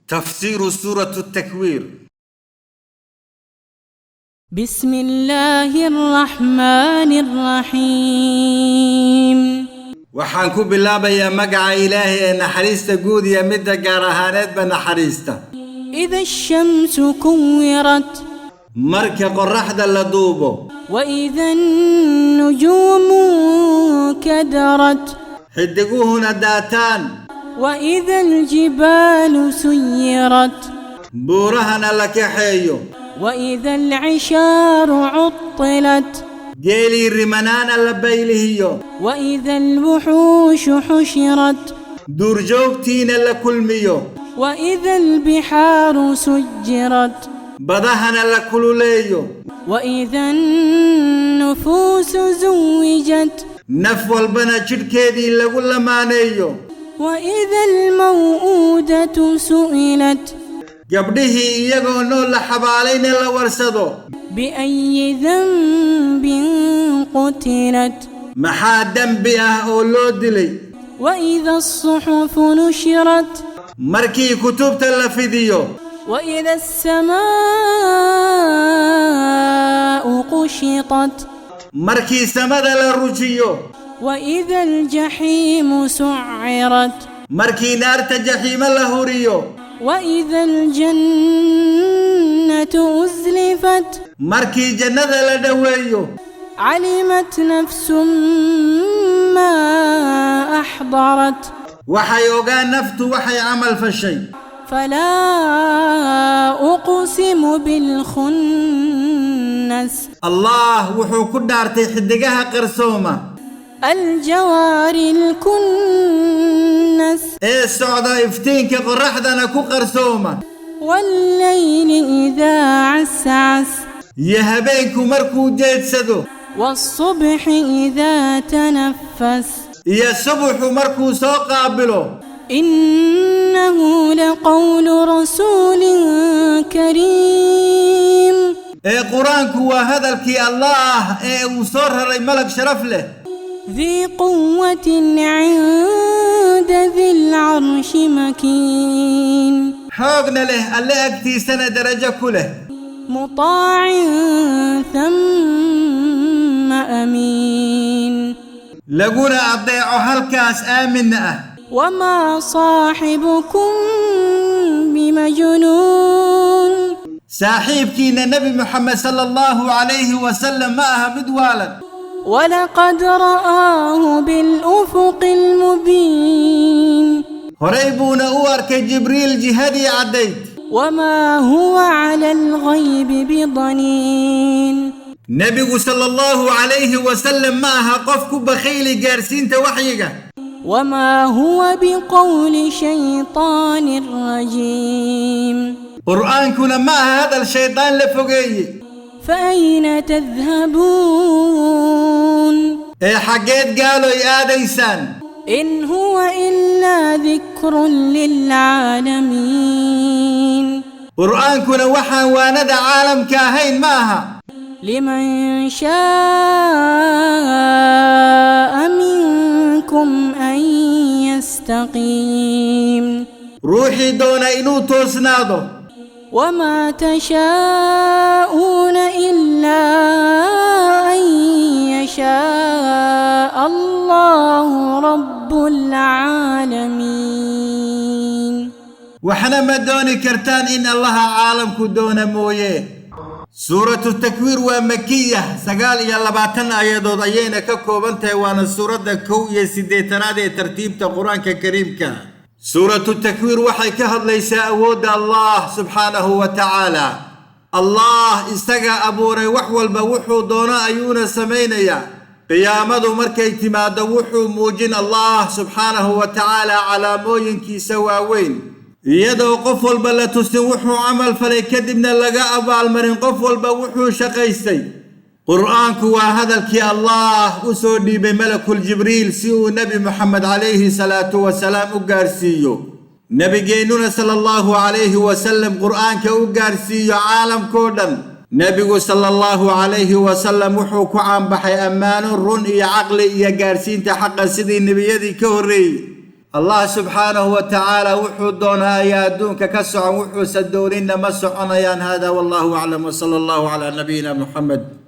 تفسير سورة التكوير. بسم الله الرحمن الرحيم. waxaan ku bilaabayaa magaca Ilaahay ee naxariista guud iyo midda gaar ahaaneed ba naxariista. إذا الشمس كورت marka qorraxda la duubo, وإذا النجوم كدرت xidiguhuna daataan, وإذا الجبال سيرت buurahana la kaxeeyo, وإذا العشار عطلت geelii rimanaana la baylihiyo, وإذا الوحوش حشرت duurjoogtiina la kulmiyo, وإذا البحار سجرت badahana la kululeeyo, وإذا النفوس زوجت naf walbana jidhkeedii lagu lamaaneeyo, وإذا الموءودة سئلت gabdhihii iyagoo nool la xabaalayna la warsado, بأي ذنب قتلت maxaa dembi ah oo loo dilay. وإذا الصحف نشرت markii kutubta la fidiyo, وإذا السماء قشطت markii samada la rujiyo, وإذا الجحيم سعرت markii naarta jaxiimo la huriyo, وإذا الجنة أزلفت markii jannada la dhoweeyo, علمت نفس ما أحضرت waxay ogaan naftu waxay camal fashay. فلا أقسم بالخنس allah wuxuu ku dhaartay xidigaha qarsooma الجوار الكنس ee socda iftiinka qorraxdana ku qarsooma, والليل إذا عسعس iyo habeenku markuu jeedsado, والصبح إذا تنفس iyo subaxu markuu soo qaabilo. إنه لقول رسول كريم ee quraanku waa hadalkii allah ee uu soo raray malag sharaf leh, ذي قوة عند ذي العرش مكين xoogna leh, alle agtiisana darajo ku leh, مطاع ثم أمين laguna adeeco halkaas aaminna ah. وما صاحبكم بمجنون saaxiibkiina nabi muxamed sallallahu alayhi wasallam ma aha mid waalan, ولقد رآه بالأفق المبين horay buuna u arkay jibriil jihadii caddayd. وما هو على الغيب بضنين nebigu sallallahu alayhi wasallam ma aha qof ku bakhiili gaarsiinta waxyiga, وما هو بقول شيطان رجيم qur'aankuna ma aha hadal shaydaan la fogeeyey. فأين تذهبون ee xaggeed gaaloy aadaysaan. إن هو إلا ذكر للعالمين qur'aankuna waxaan waanada caalamka ahayn ma aha, لمن شاء منكم أن يستقيم ruuxii doona inuu toosnaado. وما تشاءون إلا أن يشاء الله رب العالمين waxna ma dooni kartaan in allaha caalamku doona mooye. suuratu takwiir waa makiya, 29 aayadood ayayna ka kooban tahay, waana suuradda 81 ee tartiibta qur-aanka kariimka. suuratu takwiir waxay ka hadlaysaa awoodda allah subxaanahu wa tacaala. allah isaga abuuray wax walba, wuxuu doono ayuuna samaynayaa. qiyaamadu markay timaado wuxuu muujin allah subxaanahu wa tacaala calaamooyinkiisa waaweyn, iyadoo qof walba la tusin wuxuu camal falay, kadibna laga abaalmarin qof walba wuxuu shaqaystay. qur'aanku waa hadalkii allah u soo dhiibay malakul jibriil si uu nebi muxamed calayhi salaatu wasalaam u gaarsiiyo. nebigeennuna sallallahu calayhi wasallam qur'aanka u gaarsiiyo caalamkoo dhan. nebigu sallallahu calayhi wasallam wuxuu ku caanbaxay ammaano, run iyo caqli iyo gaarsiinta xaqa sidii nebiyadii ka horreeyey. الله سبحانه وتعالى وحدنا يا دونك كسع وحو سدولين مسعنا يا هذا والله أعلم وصلى الله على نبينا محمد